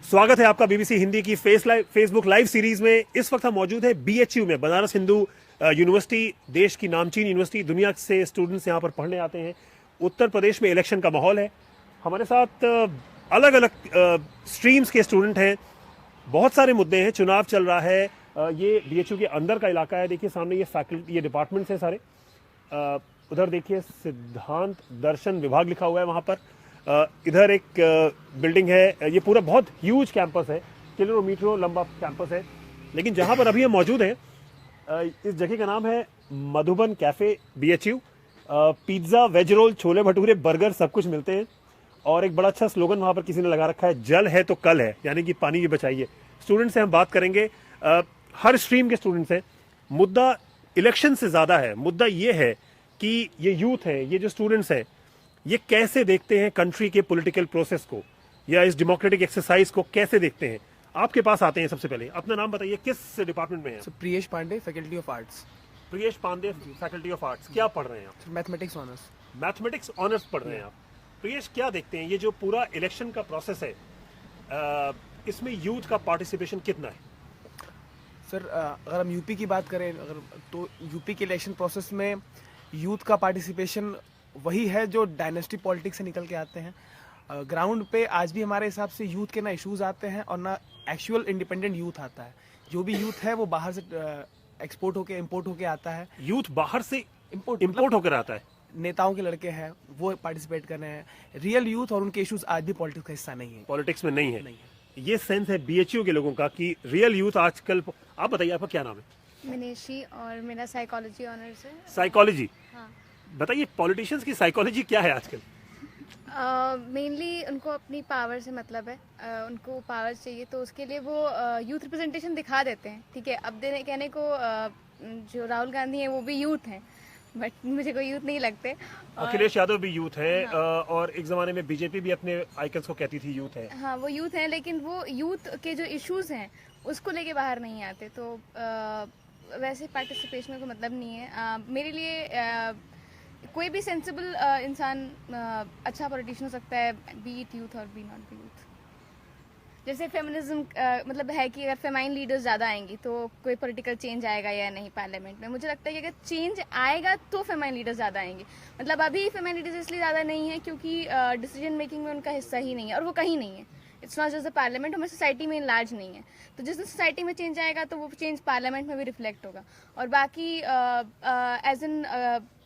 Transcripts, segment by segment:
स्वागत है आपका बीबीसी हिंदी की फेसबुक लाइव सीरीज में। इस वक्त हम मौजूद है बीएचयू में, बनारस हिंदू यूनिवर्सिटी, देश की नामचीन यूनिवर्सिटी। दुनिया से स्टूडेंट्स यहाँ पर पढ़ने आते हैं। उत्तर प्रदेश में इलेक्शन का माहौल है। हमारे साथ अलग अलग स्ट्रीम्स के स्टूडेंट हैं। बहुत सारे मुद्दे हैं, चुनाव चल रहा है। ये बीएचयू के अंदर का इलाका है। देखिए सामने ये फैकल्टी, ये डिपार्टमेंट्स हैं सारे। उधर देखिए सिद्धांत दर्शन विभाग लिखा हुआ है वहाँ पर। इधर एक बिल्डिंग है। ये पूरा बहुत ह्यूज कैंपस है, किलोमीटरों लंबा कैंपस है। लेकिन जहाँ पर अभी हम मौजूद हैं, इस जगह का नाम है Madhuban cafe BHU. Pizza, veg roll, chole bhature, burger सब कुछ मिलते हैं। और एक बड़ा अच्छा स्लोगन वहाँ पर किसी ने लगा रखा है, जल है तो कल है, यानी कि पानी भी बचाइए। स्टूडेंट से हम बात करेंगे, हर स्ट्रीम के स्टूडेंट्स हैं। मुद्दा इलेक्शन से ज़्यादा है। मुद्दा ये है कि ये यूथ है, ये जो स्टूडेंट्स हैं, ये कैसे देखते हैं कंट्री के पॉलिटिकल प्रोसेस को, या इस डेमोक्रेटिक एक्सरसाइज को कैसे देखते हैं। आपके पास आते हैं। सबसे पहले अपना नाम बताइए, किस डिपार्टमेंट में हैं? Priyesh Pandey, faculty of arts. Priyesh Pandey, faculty of arts. क्या पढ़ रहे हैं आप? Mathematics honours. मैथमेटिक्स ऑनर्स पढ़ रहे हैं आप। प्रियेश, क्या देखते हैं ये जो पूरा इलेक्शन का प्रोसेस है, इसमें यूथ का पार्टिसिपेशन कितना है? सर, अगर हम यूपी की बात करें तो यूपी के इलेक्शन प्रोसेस में यूथ का पार्टिसिपेशन वही है जो डायनेस्टी पॉलिटिक्स से निकल के आते हैं। ग्राउंड पे आज भी हमारे हिसाब से यूथ के ना इश्यूज आते हैं और ना एक्चुअल इंडिपेंडेंट यूथ आता है। जो भी यूथ है वो बाहर से एक्सपोर्ट होके इम्पोर्ट होके आता है। यूथ बाहर से इम्पोर्ट होकर आता है। नेताओं के लड़के हैं वो पार्टिसिपेट कर रहे हैं। रियल यूथ और उनके इश्यूज आज भी पॉलिटिक्स का हिस्सा नहीं है, पॉलिटिक्स में नहीं है। ये सेंस है बीएचयू के लोगों का कि रियल यूथ आजकल। आप बताइए, आपका क्या नाम है? मिनेशी, और मेरा साइकोलॉजी ऑनर्स है। साइकोलॉजी। हाँ। बताइए पॉलिटिशियंस की साइकोलॉजी क्या है आजकल? मेनली उनको अपनी पावर से मतलब है। उनको पावर चाहिए तो उसके लिए वो यूथ रिप्रेजेंटेशन दिखा देते हैं। ठीक है, अब कहने को जो राहुल गांधी हैं वो भी यूथ हैं, बट मुझे कोई यूथ नहीं लगते। अखिलेश यादव भी यूथ है। हाँ। और एक जमाने में बीजेपी भी अपने आइकन्स को कहती थी यूथ है। हाँ, वो यूथ हैं, लेकिन वो यूथ के जो इश्यूज हैं उसको लेके बाहर नहीं आते। तो वैसे पार्टिसिपेशन का मतलब नहीं है। मेरे लिए कोई भी सेंसिबल इंसान अच्छा पॉलिटिशियन हो सकता है, बी इट यूथ और बी नॉट बी यूथ। जैसे फेमिनिज्म मतलब है कि अगर फेमाइन लीडर्स ज़्यादा आएंगी तो कोई पॉलिटिकल चेंज आएगा या नहीं पार्लियामेंट में। मुझे लगता है कि अगर चेंज आएगा तो फेमाइन लीडर्स ज़्यादा आएंगे। मतलब अभी फेमाइन लीडर्स इसलिए ज़्यादा नहीं है क्योंकि डिसीजन मेकिंग में उनका हिस्सा ही नहीं है, और वो कहीं नहीं है। It's not just the parliament, हमारी सोसाइटी में लार्ज नहीं है। तो जिस दिन सोसाइटी में चेंज आएगा तो वो चेंज पार्लियामेंट में भी रिफ्लेक्ट होगा। और बाकी एज इन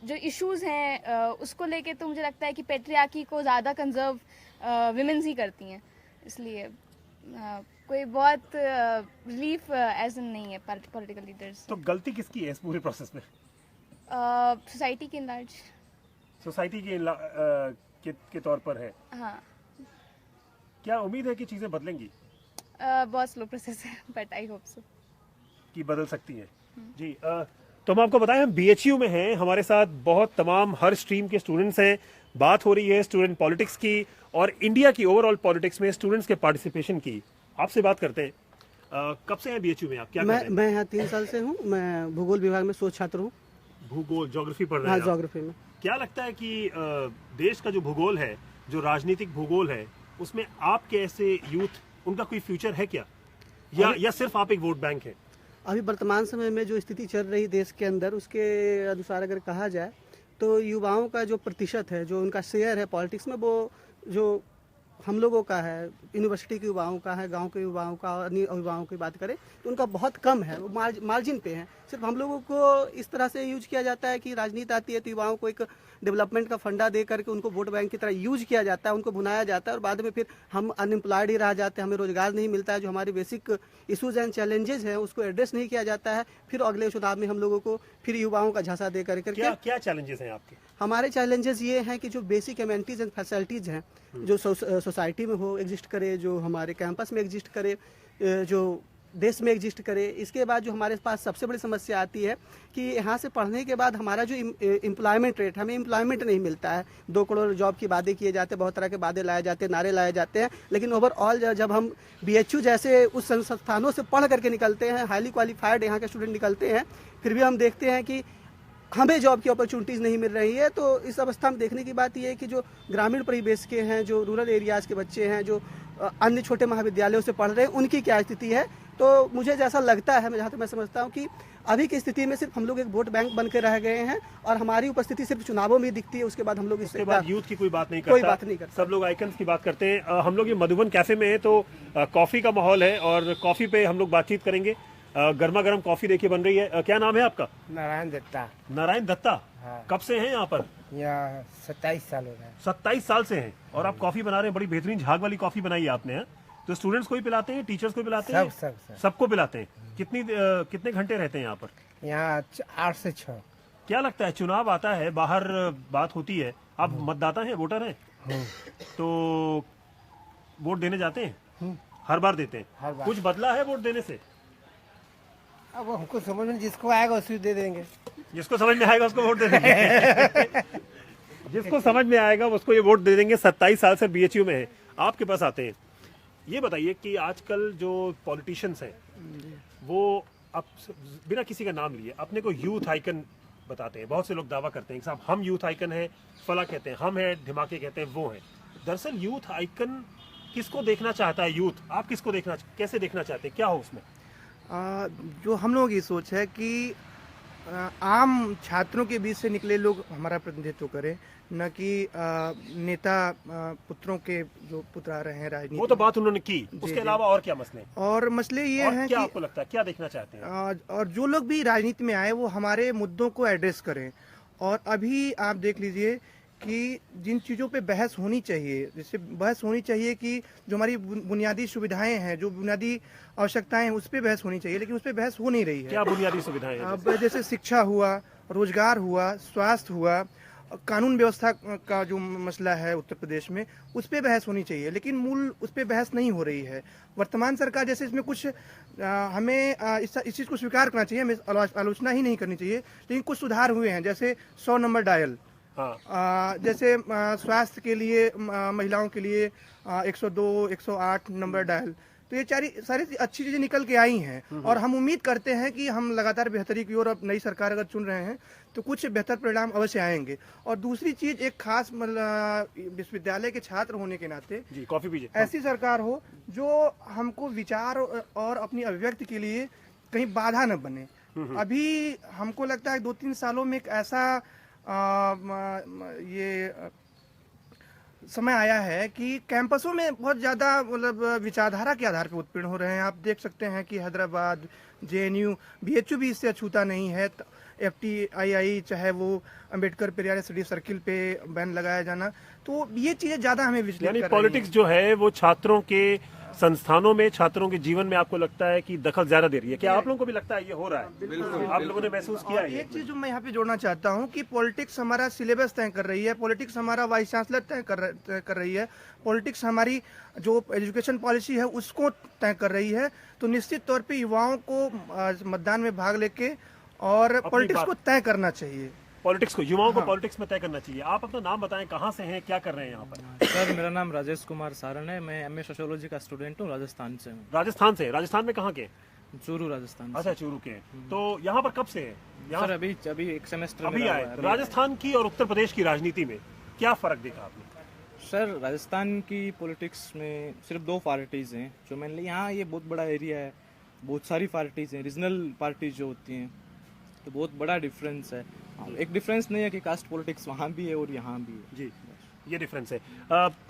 जो इश्यूज हैं उसको लेके तो मुझे लगता है कि पेट्रियार्की को ज़्यादा कंजर्व विमेंस ही करती हैं। इसलिए कोई बहुत रिलीफ एज इन नहीं है पॉलिटिकल लीडर्स। तो गलती किसकी है इस पूरे प्रोसेस में? सोसाइटी के लार्ज, सोसाइटी के तौर पर है। हाँ। क्या उम्मीद है कि चीजें बदलेंगी? बहुत स्लो प्रोसेस है, बट आई होप सो कि बदल सकती है। जी, तो हम आपको बताएं, हम बीएचयू में हैं। हमारे साथ बहुत तमाम हर स्ट्रीम के स्टूडेंट्स हैं। बात हो रही है स्टूडेंट पॉलिटिक्स की और इंडिया की ओवरऑल पॉलिटिक्स में स्टूडेंट्स के पार्टिसिपेशन की। आपसे बात करते हैं। कब से हैं बीएचयू में आप? क्या करते हैं? मैं यहाँ 3 साल से हूँ। मैं भूगोल विभाग में शोध छात्र हूँ। भूगोल, ज्योग्राफी पढ़ रहे हैं? हाँ, ज्योग्राफी में। क्या लगता है कि देश का जो भूगोल है, जो राजनीतिक भूगोल है, उसमें आपके ऐसे यूथ, उनका कोई फ्यूचर है क्या, या सिर्फ आप एक वोट बैंक है? अभी वर्तमान समय में जो स्थिति चल रही देश के अंदर, उसके अनुसार अगर कहा जाए तो युवाओं का जो प्रतिशत है, जो उनका शेयर है पॉलिटिक्स में, वो जो हम लोगों का है, यूनिवर्सिटी के युवाओं का है, गांव के युवाओं का, अन्य युवाओं की बात करें तो उनका बहुत कम है। वो मार्जिन पे है। सिर्फ हम लोगों को इस तरह से यूज किया जाता है कि राजनीति आती है तो युवाओं को एक डेवलपमेंट का फंडा दे करके उनको वोट बैंक की तरह यूज किया जाता है, उनको भुनाया जाता है, और बाद में फिर हम अनएम्प्लॉयड ही रह जाते हैं, हमें रोजगार नहीं मिलता है। जो हमारे बेसिक इशूज एंड चैलेंजेस हैं उसको एड्रेस नहीं किया जाता है। फिर अगले चुनाव में हम लोगों को फिर युवाओं का झांसा दे करके क्या चैलेंजेस हैं आपके? हमारे चैलेंजेस ये हैं कि जो बेसिक एमेनिटीज एंड फैसिलिटीज हैं, जो सोसाइटी में हो एग्जिस्ट करे, जो हमारे कैंपस में एग्जिस्ट करे, जो देश में एग्जिस्ट करे। इसके बाद जो हमारे पास सबसे बड़ी समस्या आती है कि यहाँ से पढ़ने के बाद हमारा जो एम्प्लॉयमेंट रेट, हमें एम्प्लॉयमेंट नहीं मिलता है। 2 करोड़ जॉब की वादे किए जाते हैं, बहुत तरह के वादे लाए जाते हैं, नारे लाए जाते हैं, लेकिन ओवरऑल जब हम बीएचयू जैसे उस संस्थानों से पढ़ करके निकलते हैं, हाईली क्वालिफाइड यहाँ के स्टूडेंट निकलते हैं, फिर भी हम देखते हैं कि हमें जॉब की अपॉर्चुनिटीज़ नहीं मिल रही है। तो इस अवस्था में देखने की बात यह है कि जो ग्रामीण परिवेश के हैं, जो रूरल एरियाज़ के बच्चे हैं, जो अन्य छोटे महाविद्यालयों से पढ़ रहे हैं, उनकी क्या स्थिति है। तो मुझे जैसा लगता है, जहाँ तक मैं समझता हूँ कि अभी की स्थिति में सिर्फ हम लोग एक वोट बैंक बन के रह गए हैं और हमारी उपस्थिति सिर्फ चुनावों में दिखती है। उसके बाद हम लोग इसके बाद यूथ की कोई बात नहीं कोई बात नहीं करता। सब लोग आइकन्स की बात करते हैं। हम लोग ये मधुबन कैफे में है, तो कॉफी का माहौल है और कॉफी पे हम लोग बातचीत करेंगे। गर्मा गर्म कॉफी देखिए बन रही है। क्या नाम है आपका? नारायण दत्ता। नारायण दत्ता। हाँ। कब से हैं यहाँ पर? यहाँ 27 साल हो गए। 27 साल से हैं और आप कॉफी बना रहे हैं। बड़ी बेहतरीन झाग वाली कॉफी बनाई है आपने। है तो स्टूडेंट्स को ही पिलाते हैं, टीचर्स को पिलाते हैं? सब सबको पिलाते हैं। कितने घंटे रहते हैं यहाँ पर? यहाँ 8 से 6। क्या लगता है, चुनाव आता है, बाहर बात होती है, आप मतदाता हैं, वोटर हैं, तो वोट देने जाते हैं? हर बार देते हैं? हर बार। कुछ बदला है वोट देने से? अब हमको समझ में जिसको आएगा उसी दे देंगे। जिसको समझ में आएगा उसको वोट दे देंगे। जिसको समझ में आएगा उसको ये वोट दे देंगे। 27 साल से बीएचयू में है। आपके पास आते हैं, ये बताइए कि आजकल जो पॉलिटिशियंस हैं वो अब बिना किसी का नाम लिए अपने को यूथ आइकन बताते हैं। बहुत से लोग दावा करते हैं कि साहब हम यूथ आइकन है, फला कहते हैं, हम है, धमाके कहते हैं, वो है। दरअसल यूथ आइकन किसको देखना चाहता है यूथ? आप किसको देखना, कैसे देखना चाहते हैं, क्या हो उसमें? जो हम लोगों की सोच है कि आम छात्रों के बीच से निकले लोग हमारा प्रतिनिधित्व करें, न कि नेता पुत्रों के जो पुत्र आ रहे हैं राजनीति। वो तो बात उन्होंने की, उसके अलावा और क्या मसले? और मसले ये हैं क्या कि आपको लगता है, क्या देखना चाहते हैं? और जो लोग भी राजनीति में आए वो हमारे मुद्दों को एड्रेस करें। और अभी आप देख लीजिए कि जिन चीज़ों पे बहस होनी चाहिए, जैसे बहस होनी चाहिए कि जो हमारी बुनियादी सुविधाएं हैं, जो बुनियादी आवश्यकताएं हैं, उस पर बहस होनी चाहिए, लेकिन उस पर बहस हो नहीं रही है। क्या बुनियादी सुविधाएं हैं? अब जैसे शिक्षा हुआ, रोजगार हुआ, स्वास्थ्य हुआ, कानून व्यवस्था का जो मसला है उत्तर प्रदेश में, उस पर बहस होनी चाहिए, लेकिन मूल उस पर बहस नहीं हो रही है। वर्तमान सरकार जैसे इसमें कुछ हमें इस चीज़ को स्वीकार करना चाहिए, हमें आलोचना ही नहीं करनी चाहिए, लेकिन कुछ सुधार हुए हैं। जैसे 100 नंबर डायल, हाँ। जैसे स्वास्थ्य के लिए महिलाओं के लिए 102, 108 नंबर डायल, तो ये सारी अच्छी चीजें निकल के आई हैं। और हम उम्मीद करते हैं कि हम लगातार बेहतरी की ओर, अब नई सरकार अगर चुन रहे हैं तो कुछ बेहतर परिणाम अवश्य आएंगे। और दूसरी चीज, एक खास विश्वविद्यालय के छात्र होने के नाते जी, कॉफी पीजिए। ऐसी सरकार हो जो हमको विचार और अपनी अभिव्यक्ति के लिए कहीं बाधा न बने। अभी हमको लगता है 2-3 सालों में एक ऐसा ये समय आया है कि कैंपसों में बहुत ज़्यादा मतलब विचारधारा के आधार पर उत्पीड़न हो रहे हैं। आप देख सकते हैं कि हैदराबाद, जेएनयू, बीएचयू भी इससे अछूता नहीं है। FTII, चाहे वो अम्बेडकर पेरियार स्टडी सर्किल पे बैन लगाया जाना, तो ये चीज़ें ज़्यादा हमें विचलित कर रही हैं। पॉलिटिक्स जो है वो छात्रों के संस्थानों में, छात्रों के जीवन में आपको लगता है कि दखल ज्यादा दे रही है? क्या आप लोगों को भी लगता है ये हो रहा है? आप लोगों ने महसूस किया है? एक चीज जो मैं यहाँ पे जोड़ना चाहता हूँ कि पॉलिटिक्स हमारा सिलेबस तय कर रही है, पॉलिटिक्स हमारा वाइस चांसलर तय कर रही है, पॉलिटिक्स हमारी जो एजुकेशन पॉलिसी है उसको तय कर रही है। तो निश्चित तौर पे युवाओं को मतदान में भाग लेके और पॉलिटिक्स को तय करना चाहिए। पॉलिटिक्स को, युवाओं को पॉलिटिक्स में तय करना चाहिए। आप अपना नाम बताएं, कहाँ से हैं, क्या कर रहे हैं यहाँ पर? सर, मेरा नाम राजेश कुमार सारण है। मैं MA सोशियोलॉजी का स्टूडेंट हूँ, राजस्थान से हूँ। राजस्थान से? राजस्थान में कहाँ के? चूरू, राजस्थान। अच्छा, चूरू के। तो यहाँ पर कब से है? सर अभी एक सेमेस्टर अभी आए। राजस्थान की और उत्तर प्रदेश की राजनीति में क्या फर्क देखा आपने? सर, राजस्थान की पॉलिटिक्स में सिर्फ 2 पार्टीज हैं जो मैंने, यहाँ ये बहुत बड़ा एरिया है, बहुत सारी पार्टीज हैं, रीजनल पार्टीज जो होती हैं, तो बहुत बड़ा डिफरेंस है। एक डिफरेंस नहीं है कि कास्ट पॉलिटिक्स वहाँ भी है और यहाँ भी है। जी, ये डिफरेंस है।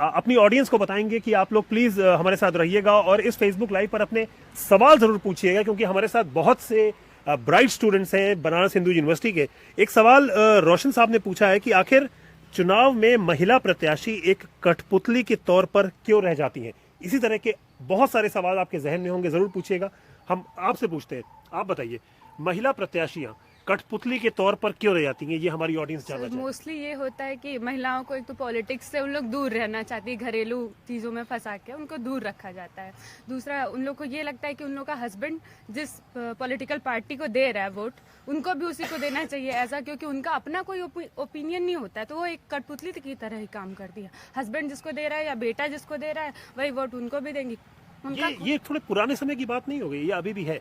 अपनी ऑडियंस को बताएंगे कि आप लोग प्लीज हमारे साथ रहिएगा और इस फेसबुक लाइव पर अपने सवाल जरूर पूछिएगा, क्योंकि हमारे साथ बहुत से ब्राइट स्टूडेंट्स हैं बनारस हिंदू यूनिवर्सिटी के। एक सवाल रोशन साहब ने पूछा है कि आखिर चुनाव में महिला प्रत्याशी एक कठपुतली के तौर पर क्यों रह जाती हैं? इसी तरह के बहुत सारे सवाल आपके जहन में होंगे, जरूर पूछिएगा। हम आपसे पूछते हैं, आप बताइए, महिला प्रत्याशियां कठपुतली के तौर पर क्यों रह जाती हैं? ये हमारी ऑडियंस जानना चाहती है। मोस्टली ये होता है कि महिलाओं को एक तो पॉलिटिक्स से उन लोग दूर रहना चाहती है, घरेलू चीज़ों में फंसा के उनको दूर रखा जाता है। दूसरा, उन लोग को ये लगता है कि उन लोग का हस्बैंड जिस पॉलिटिकल पार्टी को दे रहा है वोट, उनको भी उसी को देना चाहिए ऐसा, क्योंकि उनका अपना कोई ओपिनियन नहीं होता है, तो वो एक कठपुतली की तरह ही काम करती है। हस्बैंड जिसको दे रहा है या बेटा जिसको दे रहा है वही वोट उनको भी देंगी। ये थोड़े पुराने समय की बात नहीं हो गई, ये अभी भी है?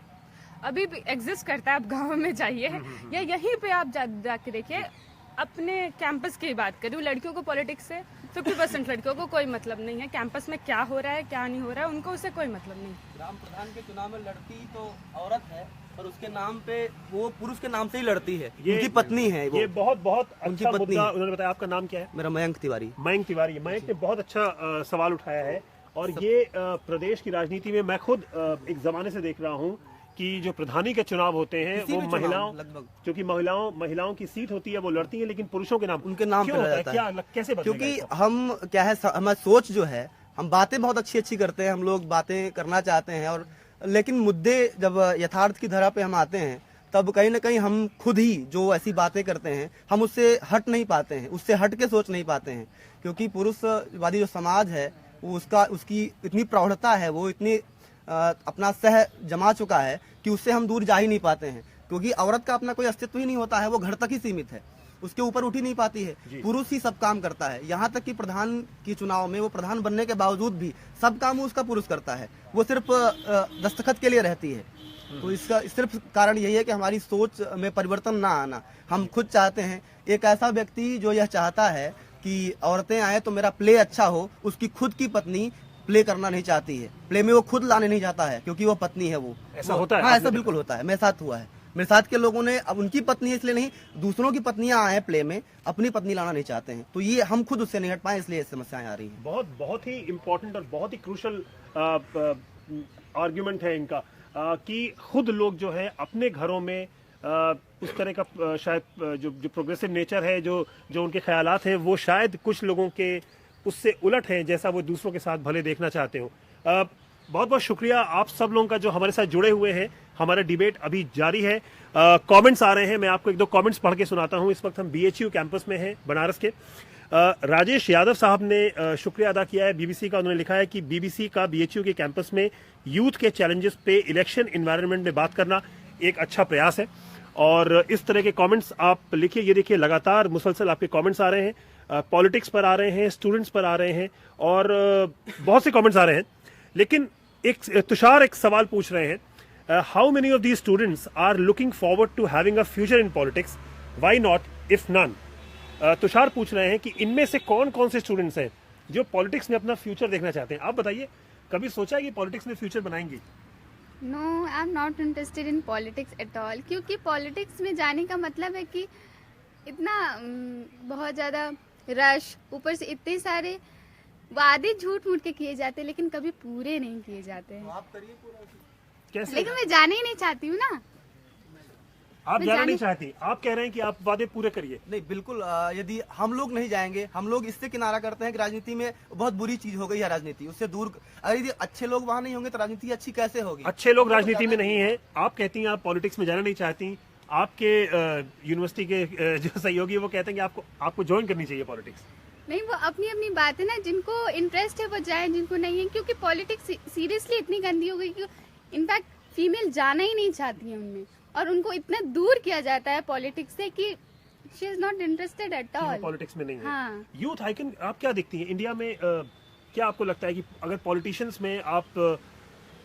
अभी भी एग्जिस्ट करता है। आप गाँव में जाइए या यहीं पे आप जाके देखिए। अपने कैंपस की बात करूँ, लड़कियों को पॉलिटिक्स से 50% लड़कियों को कोई मतलब नहीं है। कैंपस में क्या हो रहा है क्या नहीं हो रहा है उनको उससे कोई मतलब नहीं। ग्राम प्रधान के चुनाव में लड़ती तो औरत है, पर उसके नाम पे वो पुरुष के नाम से ही लड़ती है। उनकी पत्नी है वो। ये बहुत बहुत उनकी अच्छा पत्नी मुद्दा है। उन्होंने बताया। आपका नाम क्या है? मेरा मयंक तिवारी। मयंक तिवारी। मयंक ने बहुत अच्छा सवाल उठाया है और ये प्रदेश की राजनीति में मैं खुद एक जमाने से देख रहा हूँ कि जो प्रधानी के चुनाव होते हैं किसी वो भी चुनाव महिलाओं, लगभग। क्योंकि महिलाओं की सीट होती है, वो लड़ती हैं, लेकिन पुरुषों के नाम उनके नाम क्यों पे होता है? जाता क्या है। कैसे बदलेगा क्योंकि इसका? हम क्या है, हमारी सोच जो है, हम बातें बहुत अच्छी अच्छी करते हैं, हम लोग बातें करना चाहते हैं, और लेकिन मुद्दे जब यथार्थ की धरा पे हम आते हैं तब कहीं ना कहीं हम खुद ही जो ऐसी बातें करते हैं हम उससे हट नहीं पाते हैं, उससे हट के सोच नहीं पाते हैं। क्योंकि पुरुषवादी जो समाज है वो उसकी इतनी प्रौढ़ता है, वो इतनी अपना सह जमा चुका है कि उससे हम दूर जा ही नहीं पाते हैं। क्योंकि औरत का अपना कोई अस्तित्व ही नहीं होता है, वो घर तक ही सीमित है, उसके ऊपर उठ ही नहीं पाती है। पुरुष ही सब काम करता है। यहाँ तक कि प्रधान की चुनाव में वो प्रधान बनने के बावजूद भी सब काम उसका पुरुष करता है, वो सिर्फ दस्तखत के लिए रहती है। तो इसका सिर्फ कारण यही है कि हमारी सोच में परिवर्तन ना आना। हम खुद चाहते हैं, एक ऐसा व्यक्ति जो यह चाहता है कि औरतें आए तो मेरा प्ले अच्छा हो, उसकी खुद की पत्नी प्ले करना नहीं चाहती है, प्ले में वो खुद लाने नहीं चाहता है क्योंकि वो पत्नी है। वो ऐसा होता है? हाँ, ऐसा बिल्कुल होता है। मेरे साथ हुआ है। मेरे साथ के लोगों ने, अब उनकी पत्नी इसलिए नहीं, दूसरों की पत्नियां आए प्ले में, अपनी पत्नी लाना नहीं चाहते हैं। तो ये हम खुद उससे नहीं हट पाए, इसलिए समस्याएं आ रही हैं। बहुत ही इम्पोर्टेंट और बहुत ही क्रूशल आर्ग्यूमेंट है इनका कि खुद लोग जो है अपने घरों में उस तरह का शायद जो प्रोग्रेसिव नेचर है, जो उनके ख्यालात हैं, वो शायद कुछ लोगों के उससे उलट है जैसा वो दूसरों के साथ भले देखना चाहते हो। बहुत बहुत शुक्रिया आप सब लोगों का जो हमारे साथ जुड़े हुए हैं। हमारा डिबेट अभी जारी है। कमेंट्स आ रहे हैं, मैं आपको एक दो कमेंट्स पढ़ के सुनाता हूं। इस वक्त हम BHU कैंपस में हैं, बनारस के। राजेश यादव साहब ने शुक्रिया अदा किया है बीबीसी का। उन्होंने लिखा है कि बीबीसी का BHU के कैंपस में यूथ के चैलेंजेस पे इलेक्शन एनवायरनमेंट में बात करना एक अच्छा प्रयास है। और इस तरह के कमेंट्स आप लिखिए। ये देखिए, लगातार मुसलसल आपके कमेंट्स आ रहे हैं। पॉलिटिक्स पर आ रहे हैं, स्टूडेंट्स पर आ रहे हैं, और बहुत से कमेंट्स आ रहे हैं। लेकिन तुषार एक सवाल पूछ रहे हैं, how many of these students are looking forward to having a future in politics, why not if none. Tushar पूछ रहे हैं कि इनमें से कौन कौन से स्टूडेंट्स हैं जो पॉलिटिक्स में अपना फ्यूचर देखना चाहते हैं। आप बताइए, कभी सोचा है कि पॉलिटिक्स में फ्यूचर बनाएंगे? No, I am not interested in politics at all. क्योंकि पॉलिटिक्स में जाने का मतलब है कि इतना बहुत ज़्यादा रश, ऊपर से इतने सारे वादे झूठ मूठ के किए जाते हैं लेकिन कभी पूरे नहीं किए जाते हैं। आप करिए पूरा। कैसे? लेकिन मैं जाने ही नहीं चाहती हूँ ना। आप जाना नहीं चाहती? आप कह रहे हैं कि आप वादे पूरे करिए। नहीं, बिल्कुल। यदि हम लोग नहीं जाएंगे, हम लोग इससे किनारा करते हैं कि राजनीति में बहुत बुरी चीज हो गई है, राजनीति उससे दूर। अगर यदि अच्छे लोग वहाँ नहीं होंगे तो राजनीति अच्छी कैसे होगी? अच्छे लोग राजनीति में नहीं है। आप कहती हैं आप पॉलिटिक्स में जाना नहीं चाहती। आपके यूनिवर्सिटी के जो सहयोगी वो कहते हैं कि आपको ज्वाइन करनी चाहिए पॉलिटिक्स। नहीं, वो अपनी अपनी बात है ना। जिनको इंटरेस्ट है वो जाए, जिनको नहीं है। क्योंकि पॉलिटिक्स सीरियसली इतनी गंदी हो गई कि इनफैक्ट फीमेल जाना ही नहीं चाहती है उनमें, और उनको इतना दूर किया जाता है पॉलिटिक्स से कि she is not interested at all. Politics में नहीं है। हाँ। यूथ आइकन आप क्या दिखती हैं इंडिया में? क्या आपको लगता है कि अगर पॉलिटिशियंस में आप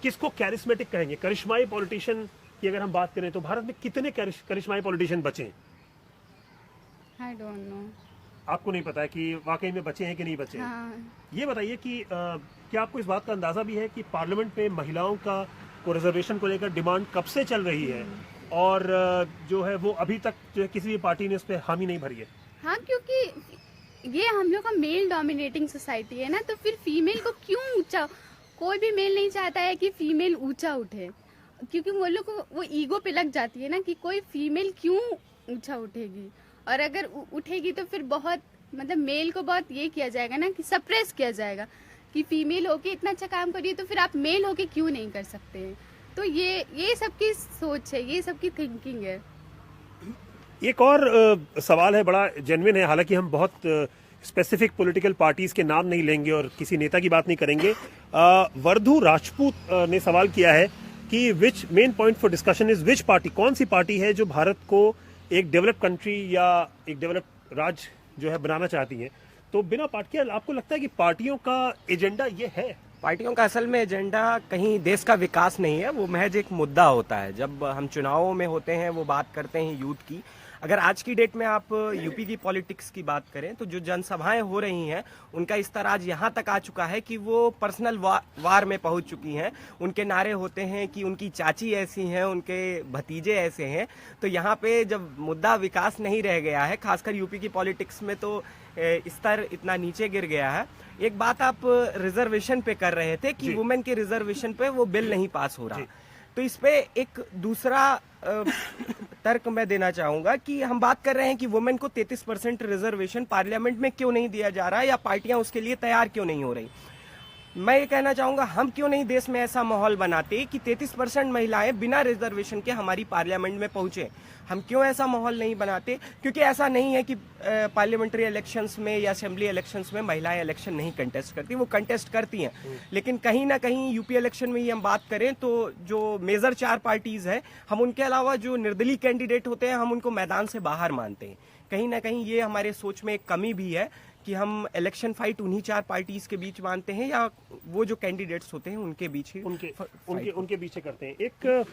किसको कैरिस्मेटिक कहेंगे? करिश्माई पॉलिटिशियन की अगर हम बात करें तो भारत में कितने करिश्माई पॉलिटिशियन बचे हैं? I don't know. आपको नहीं पता है कि वाकई में बचे हैं कि नहीं बचे हैं? हाँ। ये बताइए कि क्या आपको इस बात का अंदाजा भी है कि पार्लियामेंट में महिलाओं को रिजर्वेशन को लेकर डिमांड कब से चल रही है, और जो है वो अभी तक जो है किसी भी पार्टी ने उस पर हामी नहीं भरी है? हाँ, क्योंकि ये हम लोग का मेल डोमिनेटिंग सोसाइटी है ना, तो फिर फीमेल को क्यों ऊंचा, कोई भी मेल नहीं चाहता है कि फीमेल ऊंचा उठे, क्योंकि वो लोग को वो ईगो पे लग जाती है ना कि कोई फीमेल क्यों ऊंचा उठेगी, और अगर उठेगी तो फिर बहुत मतलब मेल को बहुत ये किया जाएगा ना कि सप्रेस किया जाएगा कि फीमेल होके इतना अच्छा काम करिए तो फिर आप मेल होके क्यों नहीं कर सकते हैं। तो ये सबकी सोच है, ये सबकी थिंकिंग है। एक और सवाल है, बड़ा जेन्युइन है। हालांकि हम बहुत स्पेसिफिक पॉलिटिकल पार्टीज के नाम नहीं लेंगे और किसी नेता की बात नहीं करेंगे। वर्धू राजपूत ने सवाल किया है कि which main point for discussion is which party, कौन सी पार्टी है जो भारत को एक डेवलप कंट्री या एक डेवलप राज्य जो है बनाना चाहती है। तो बिना पार्टी के आपको लगता है कि पार्टियों का एजेंडा ये है पार्टियों का असल में एजेंडा कहीं देश का विकास नहीं है, वो महज एक मुद्दा होता है। जब हम चुनावों में होते हैं वो बात करते हैं यूथ की। अगर आज की डेट में आप यूपी की पॉलिटिक्स की बात करें तो जो जनसभाएं हो रही हैं उनका स्तर आज यहाँ तक आ चुका है कि वो पर्सनल वार में पहुंच चुकी हैं। उनके नारे होते हैं कि उनकी चाची ऐसी हैं, उनके भतीजे ऐसे हैं। तो यहाँ पे जब मुद्दा विकास नहीं रह गया है, खासकर यूपी की पॉलिटिक्स में, तो स्तर इतना नीचे गिर गया है। एक बात आप रिजर्वेशन पे कर रहे थे कि वुमेन के रिजर्वेशन पे वो बिल नहीं पास हो रहा, तो इस पे एक दूसरा तर्क मैं देना चाहूंगा कि हम बात कर रहे हैं कि वुमेन को 33% रिजर्वेशन पार्लियामेंट में क्यों नहीं दिया जा रहा है या पार्टियां उसके लिए तैयार क्यों नहीं हो रही। मैं ये कहना चाहूंगा, हम क्यों नहीं देश में ऐसा माहौल बनाते कि 33% महिलाएं बिना रिजर्वेशन के हमारी पार्लियामेंट में पहुंचे। हम क्यों ऐसा माहौल नहीं बनाते? क्योंकि ऐसा नहीं है कि पार्लियामेंट्री इलेक्शंस में या असेंबली इलेक्शंस में महिलाएं इलेक्शन नहीं कंटेस्ट करती, वो कंटेस्ट करती हैं। लेकिन कहीं ना कहीं यूपी इलेक्शन में ही हम बात करें तो जो मेजर 4 पार्टीज है, हम उनके अलावा जो निर्दलीय कैंडिडेट होते हैं हम उनको मैदान से बाहर मानते हैं। कहीं ना कहीं ये हमारे सोच में एक कमी भी है कि हम इलेक्शन फाइट उन्हीं 4 पार्टीज के बीच मानते हैं या वो जो कैंडिडेट्स होते हैं उनके बीच ही उनके पीछे करते हैं। एक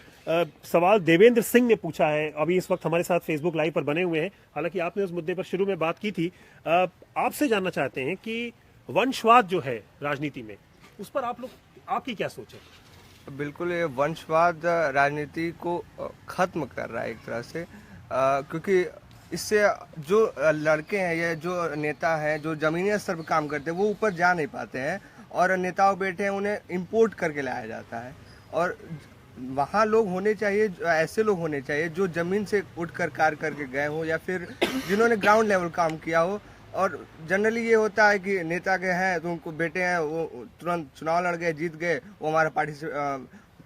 सवाल देवेंद्र सिंह ने पूछा है, अभी इस वक्त हमारे साथ फेसबुक लाइव पर बने हुए हैं। हालांकि आपने उस मुद्दे पर शुरू में बात की थी। आपसे जानना चाहते हैं कि वंशवाद जो है राजनीति में, उस पर आपकी क्या सोच है? बिल्कुल, ये वंशवाद राजनीति को खत्म कर रहा है एक तरह से, क्योंकि इससे जो लड़के हैं या जो नेता हैं जो जमीनी स्तर पर काम करते हैं वो ऊपर जा नहीं पाते हैं, और नेताओं बैठे हैं उन्हें इंपोर्ट करके लाया जाता है। और वहाँ लोग होने चाहिए, ऐसे लोग होने चाहिए जो जमीन से उठकर कार्य करके गए हों या फिर जिन्होंने ग्राउंड लेवल काम किया हो। और जनरली ये होता है कि नेता के हैं तो उनको बेटे हैं, वो तुरंत चुनाव लड़ गए, जीत गए, वो हमारा पार्टी से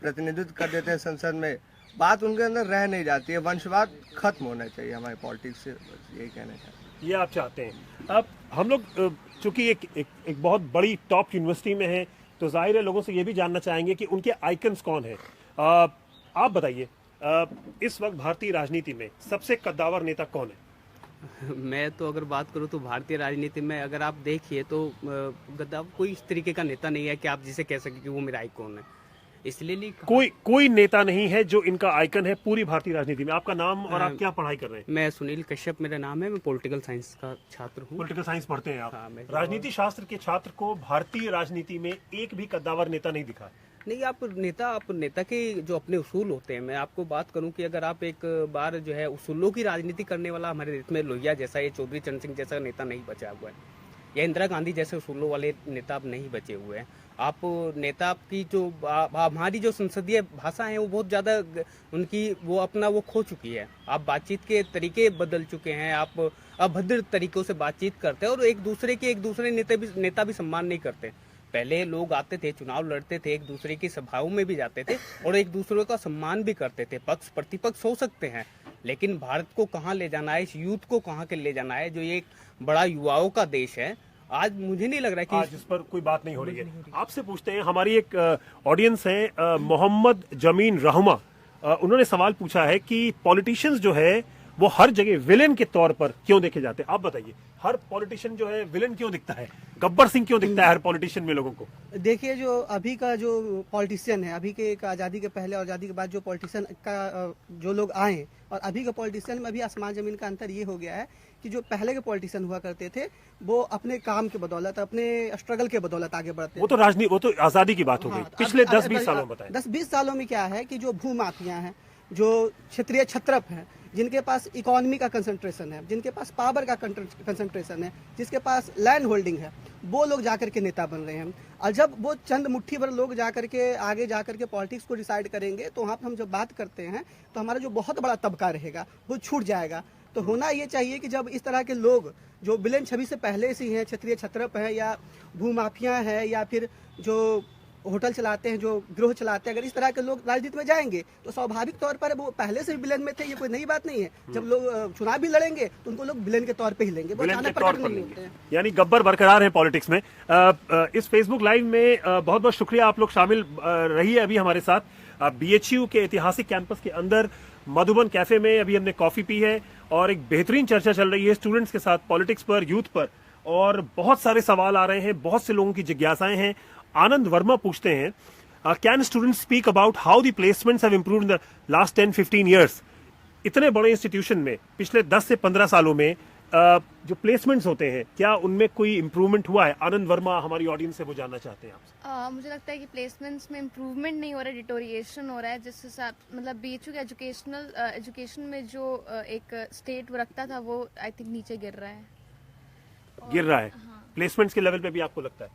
प्रतिनिधित्व कर देते हैं संसद में। बात उनके अंदर रह नहीं जाती है। वंशवाद खत्म होना चाहिए हमारे पॉलिटिक्स से, यही कहना चाहते हैं। ये आप चाहते हैं। अब हम लोग चूंकि एक बहुत बड़ी टॉप यूनिवर्सिटी में है, तो जाहिर है लोगों से ये भी जानना चाहेंगे कि उनके आइकन्स कौन है। आप बताइए, इस वक्त भारतीय राजनीति में सबसे कद्दावर नेता कौन है? मैं तो अगर बात करूं तो भारतीय राजनीति में अगर आप देखिए तो गद्दावर कोई इस तरीके का नेता नहीं है कि आप जिसे कह सके कि वो मेरा आइकॉन है। इसलिए कोई नेता नहीं है जो इनका आइकन है पूरी भारतीय राजनीति में। आपका नाम और आप क्या पढ़ाई कर रहे हैं? मैं सुनील कश्यप मेरा नाम है, मैं पॉलिटिकल साइंस का छात्र हूँ। पॉलिटिकल साइंस पढ़ते हैं आप? हाँ, राजनीति शास्त्र के छात्र को भारतीय राजनीति में एक भी कद्दावर नेता नहीं दिखा। नहीं, आप नेता के जो अपने उसूल होते हैं, मैं आपको बात करूं कि अगर आप एक बार जो है उसूलों की राजनीति करने वाला हमारे देश में लोहिया जैसा, ये चौधरी चरण सिंह जैसा नेता नहीं बचा हुआ है, या इंदिरा गांधी जैसे उसूलों वाले नेता अब नहीं बचे हुए हैं। आप नेता की जो हमारी जो संसदीय भाषा है वो बहुत ज़्यादा उनकी वो अपना वो खो चुकी है। आप बातचीत के तरीके बदल चुके हैं, आप अभद्र तरीकों से बातचीत करते हैं और एक दूसरे नेता भी सम्मान नहीं करते। पहले लोग आते थे, चुनाव लड़ते थे, एक दूसरे की सभाओं में भी जाते थे और एक दूसरे का सम्मान भी करते थे। पक्ष प्रतिपक्ष हो सकते हैं, लेकिन भारत को कहाँ ले जाना है, इस यूथ को कहाँ के ले जाना है, जो ये एक बड़ा युवाओं का देश है, आज मुझे नहीं लग रहा कि आज इस पर कोई बात नहीं हो रही है। आपसे पूछते हैं, हमारी एक ऑडियंस है मोहम्मद जमीन रहमा, उन्होंने सवाल पूछा है कि पॉलिटिशियंस जो है वो हर जगह विलेन के तौर पर क्यों देखे जाते हैं? आप बताइए, हर पॉलिटिशियन जो है विलेन क्यों दिखता है? गब्बर सिंह क्यों दिखता है हर पॉलिटिशियन में लोगों को? देखिए, जो अभी का जो पॉलिटिशियन है, अभी के आज़ादी के पहले और आज़ादी के बाद जो पॉलिटिशियन का जो लोग आए और अभी के पॉलिटिशियन में अभी आसमान जमीन का अंतर ये हो गया है कि जो पहले के पॉलिटिशियन हुआ करते थे वो अपने काम के बदौलत, अपने स्ट्रगल के बदौलत आगे बढ़ते। वो तो आज़ादी की बात हो गई। पिछले 10-20 सालों में बताएं। 10-20 सालों में क्या है कि जो भूमाफिया हैं, जो क्षेत्रीय छत्रप हैं, जिनके पास इकोनॉमी का कंसंट्रेशन है, जिनके पास पावर का कंसंट्रेशन है, जिसके पास लैंड होल्डिंग है, वो लोग जाकर के नेता बन रहे हैं। और जब वो चंद मुट्ठी भर लोग जाकर के आगे जाकर के पॉलिटिक्स को डिसाइड करेंगे तो वहाँ पर हम जब बात करते हैं तो हमारा जो बहुत बड़ा तबका रहेगा वो छूट जाएगा। तो होना ये चाहिए कि जब इस तरह के लोग जो विलेन छवि से पहले से हैं, क्षेत्रीय छत्रप है या भूमाफिया है या फिर जो होटल चलाते हैं, जो गृह चलाते हैं, अगर इस तरह के लोग राजनीति में जाएंगे तो स्वाभाविक तौर पर वो पहले से भी विलेन में थे, ये कोई नई बात नहीं है। जब लोग चुनाव भी लड़ेंगे तो उनको लोग विलेन के तौर पे ही लेंगे, वो अचानक प्रकट नहीं होते हैं। यानी गब्बर बरकरार है पॉलिटिक्स में। इस फेसबुक लाइव में बहुत बहुत शुक्रिया, आप लोग शामिल रहिए अभी हमारे साथ। BHU के ऐतिहासिक कैंपस के अंदर मधुबन कैफे में अभी हमने कॉफी पी है और एक बेहतरीन चर्चा चल रही है स्टूडेंट्स के साथ पॉलिटिक्स पर, यूथ पर, और बहुत सारे सवाल आ रहे हैं, बहुत से लोगों की जिज्ञासाएं हैं। आनंद वर्मा पूछते हैं, can students speak about how the placements have improved in the last 10-15 years? इतने बड़े इंस्टीट्यूशन में पिछले 10 से 15 सालों में जो प्लेसमेंट्स होते हैं, क्या उनमें कोई इम्प्रूवमेंट हुआ है? आनंद वर्मा हमारी ऑडियंस से वो जानना चाहते हैं आपसे। मुझे लगता है कि प्लेसमेंट्स में इम्प्रूवमेंट नहीं हो रहा है, डिटोरिएशन हो रहा है। जिस हिसाब मतलब बीएचयू के एजुकेशन में जो एक स्टेट वो रखता था वो आई थिंक नीचे गिर रहा है। प्लेसमेंट्स के लेवल पे भी आपको लगता है?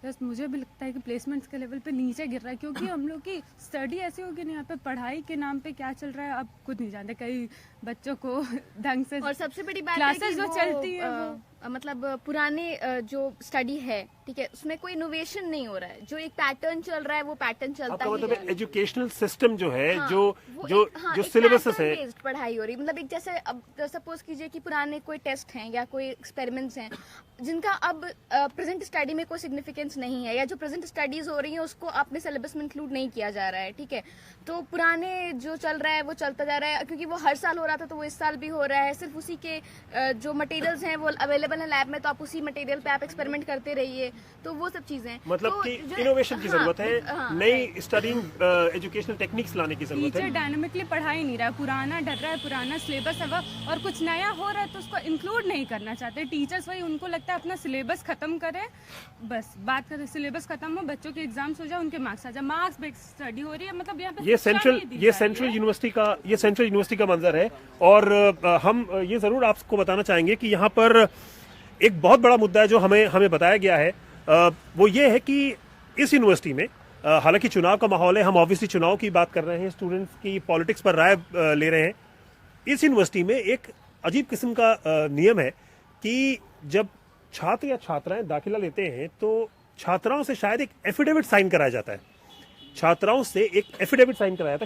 बस मुझे भी लगता है कि प्लेसमेंट्स के लेवल पे नीचे गिर रहा है, क्योंकि हम लोग की स्टडी ऐसी होगी ना, यहाँ पे पढ़ाई के नाम पे क्या चल रहा है अब खुद नहीं जानते। कई बच्चों को ढंग से और सबसे बड़ी बात क्लासेस है कि जो वो, चलती है मतलब पुराने जो स्टडी है, ठीक है, उसमें कोई इनोवेशन नहीं हो रहा है। जो एक पैटर्न चल रहा है वो पैटर्न चलता आपका ही मतलब है। एजुकेशनल सिस्टम जो है, हाँ, जो सिलेबसेस है, बेस्ड पढ़ाई हो रही है। मतलब एक जैसे अब सपोज कीजिए कि पुराने कोई टेस्ट हैं या कोई एक्सपेरिमेंट्स हैं जिनका अब प्रेजेंट स्टडी में कोई सिग्निफिकेंस नहीं है, या जो प्रेजेंट स्टडीज हो रही हैं उसको अपने सिलेबस में इंक्लूड नहीं किया जा रहा है, ठीक है। तो पुराने जो चल रहा है वो चलता जा रहा है, क्योंकि वो हर साल हो रहा था तो वो इस साल भी हो रहा है। सिर्फ उसी के जो मटेरियल्स हैं वो अवेलेबल है लैब में, तो आप उसी मटेरियल पे आप एक्सपेरिमेंट करते रहिए। तो वो सब चीजें मतलब तो कि जो- इनोवेशन की जरूरत है, हाँ, नई स्टडिंग एजुकेशनल टेक्निक्स लाने की जरूरत टीचर है। डायनामिकली पढ़ा ही नहीं रहा है, पुराना डर रहा है, पुराना सिलेबस है वो, और कुछ नया हो रहा है तो उसको इंक्लूड नहीं करना चाहते टीचर्स। वही उनको लगता है अपना सिलेबस खत्म करें, बस बात करें, सिलेबस खत्म हो, बच्चों के एग्जाम्स हो जाए, उनके मार्क्स आ जाए, मार्क्स बेस्ड स्टडी हो रही है। मतलब यहाँ पे ये शिक्षा सेंट्रल नहीं दी जा रही है। यूनिवर्सिटी का मंजर है। और हम ये जरूर आपको बताना चाहेंगे कि यहाँ पर एक बहुत बड़ा मुद्दा है जो हमें बताया गया है, वो ये है कि इस यूनिवर्सिटी में हालांकि चुनाव का माहौल है, हम ऑब्वियसली चुनाव की बात कर रहे हैं, स्टूडेंट्स की पॉलिटिक्स पर राय ले रहे हैं। इस यूनिवर्सिटी में एक अजीब किस्म का नियम है कि जब छात्र या छात्राएं दाखिला लेते हैं तो छात्राओं से शायद एक एफिडेविट साइन कराया जाता है।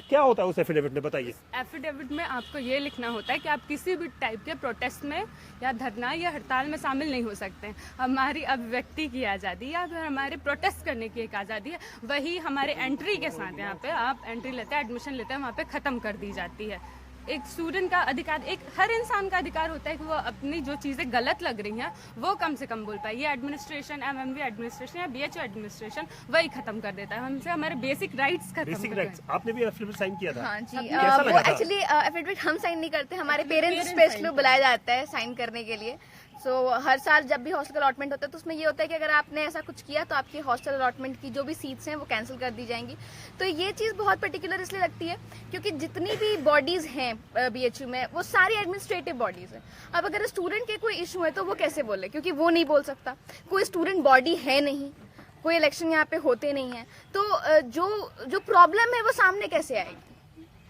क्या होता है उस एफिडेविट में, बताइए। एफिडेविट में आपको ये लिखना होता है कि आप किसी भी टाइप के प्रोटेस्ट में या धरना या हड़ताल में शामिल नहीं हो सकते हैं। हमारी अभिव्यक्ति की आज़ादी या फिर हमारे प्रोटेस्ट करने की एक आज़ादी है, वही हमारे एंट्री के साथ यहाँ पे आप एंट्री लेते हैं, एडमिशन लेते हैं, वहाँ पे ख़त्म कर दी जाती है। एक स्टूडेंट का अधिकार, एक हर इंसान का अधिकार होता है कि वो अपनी जो चीज़ें गलत लग रही हैं वो कम से कम बोल पाए। ये एडमिनिस्ट्रेशन, एमएमवी एडमिनिस्ट्रेशन या बीएचयू एडमिनिस्ट्रेशन वही खत्म कर देता है, हमसे हमारे बेसिक राइट्स खत्म बेसिक कर राइट्स। आपने भी एफिडेविट साइन किया था? हाँ जी, कैसा वो लगा था? एक्चुअली एफिडेविट हम साइन नहीं करते, हमारे पेरेंट्स स्पेशली बुलाया जाता है साइन करने के लिए। सो हर साल जब भी हॉस्टल अलॉटमेंट होता है तो उसमें ये होता है कि अगर आपने ऐसा कुछ किया तो आपकी हॉस्टल अलॉटमेंट की जो भी सीट्स हैं वो कैंसिल कर दी जाएंगी। तो ये चीज़ बहुत पर्टिकुलर इसलिए लगती है क्योंकि जितनी भी बॉडीज़ हैं बीएचयू में वो सारी एडमिनिस्ट्रेटिव बॉडीज़ हैं। अब अगर स्टूडेंट के कोई इशू है तो वो कैसे बोले, क्योंकि वो नहीं बोल सकता, कोई स्टूडेंट बॉडी है नहीं, कोई इलेक्शन यहाँ पे होते नहीं है, तो जो प्रॉब्लम है वो सामने कैसे आएगी।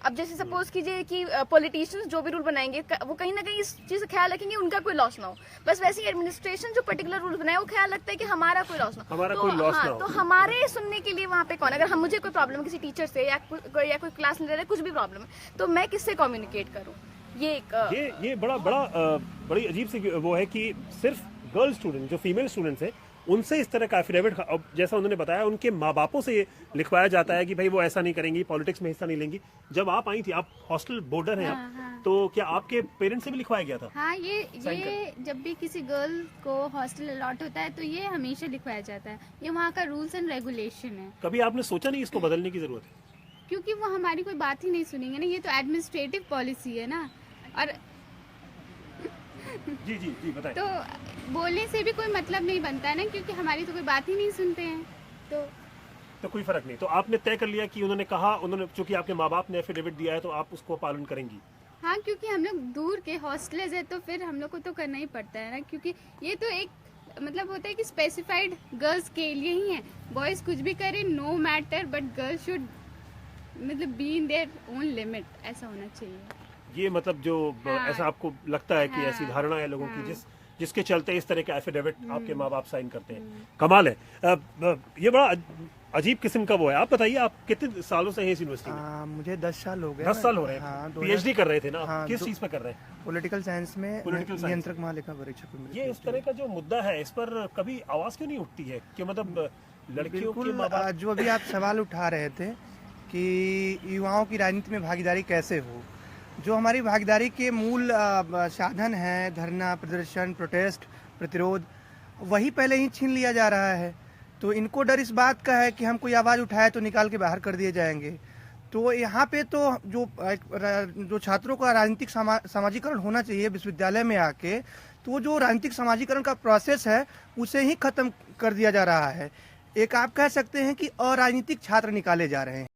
अब जैसे सपोज कीजिए कि पॉलिटिशियंस जो भी रूल बनाएंगे वो कहीं ना कहीं इस चीज़ का ख्याल रखेंगे उनका कोई लॉस ना हो। बस वैसे ही एडमिनिस्ट्रेशन जो पर्टिकुलर रूल बनाए वो ख्याल रखता है कि हमारा कोई लॉस ना हो। हमारा तो, कोई लॉस हाँ, ना हो। तो हमारे सुनने के लिए वहाँ पे कौन, अगर मुझे कोई प्रॉब्लम है किसी टीचर से या कोई क्लास ले रहा है, कुछ भी प्रॉब्लम है, तो मैं किससे कम्युनिकेट करूँ। ये एक ये बड़ी अजीब सी वो है कि सिर्फ गर्ल स्टूडेंट, जो फीमेल स्टूडेंट्स हैं, उनसे इस तरह का एफिडेविट, जैसा उन्होंने बताया, उनके माँ बापों से ये लिखवाया जाता है कि भाई वो ऐसा नहीं करेंगी, पॉलिटिक्स में हिस्सा नहीं लेंगी। जब आप आई थी, आप हॉस्टल बोर्डर हैं आप, तो क्या आपके पेरेंट्स से भी लिखवाया गया था? हाँ, ये जब भी किसी गर्ल को हॉस्टल अलॉट होता है तो ये हमेशा लिखवाया जाता है। ये वहाँ का रूल्स एंड रेगुलेशन है। कभी आपने सोचा नहीं इसको बदलने की जरूरत है? क्योंकि वो हमारी कोई बात ही नहीं सुनेंगे ना, ये तो एडमिनिस्ट्रेटिव पॉलिसी है ना। और जी बताएं। तो बोलने से भी कोई मतलब नहीं बनता है ना, क्योंकि हमारी तो कोई बात ही नहीं सुनते हैं। तो कोई फर्क नहीं। तो आपने तय कर लिया कि उन्होंने कहा, चूंकि आपके माँ बाप ने एफिडेविट दिया है तो आप उसको पालन करेंगी? हाँ, क्योंकि हम लोग दूर के हॉस्टल्स है तो फिर हम लोग को तो करना ही पड़ता है ना, क्योंकि ये तो एक मतलब होता है कि स्पेसिफाइड गर्ल्स के लिए ही है। बॉयज कुछ भी करें no matter, but girls should मतलब be in their own limit, ऐसा होना चाहिए। ये मतलब जो ऐसा आपको लगता है कि ऐसी धारणा है लोगों की जिसके चलते इस तरह का एफिडेविट आपके माँ बाप साइन करते हैं। कमाल है। ये बड़ा अजीब किस्म का वो है। आप बताइए, आप कितने सालों से हैं इस यूनिवर्सिटी में? मुझे 10 साल हो गए। 10 साल हो रहे हैं। हाँ, पीएचडी कर रहे थे ना? हाँ, किस चीज पे कर रहे हैं? पॉलिटिकल साइंस में, नियंत्रक महालेखा परीक्षक में। ये इस तरह का जो मुद्दा है, इस पर कभी आवाज क्यों नहीं उठती है कि मतलब लड़कियों के माँ बाप? जो अभी आप सवाल उठा रहे थे कि युवाओं की राजनीति में भागीदारी कैसे हो, जो हमारी भागीदारी के मूल साधन हैं, धरना, प्रदर्शन, प्रोटेस्ट, प्रतिरोध, वही पहले ही छीन लिया जा रहा है। तो इनको डर इस बात का है कि हम कोई आवाज़ उठाए तो निकाल के बाहर कर दिए जाएंगे। तो यहाँ पे तो जो छात्रों का राजनीतिक सामाजिकरण होना चाहिए विश्वविद्यालय में आके, तो जो राजनीतिक सामाजिकरण का प्रोसेस है उसे ही खत्म कर दिया जा रहा है। एक आप कह सकते हैं कि अराजनीतिक छात्र निकाले जा रहे हैं।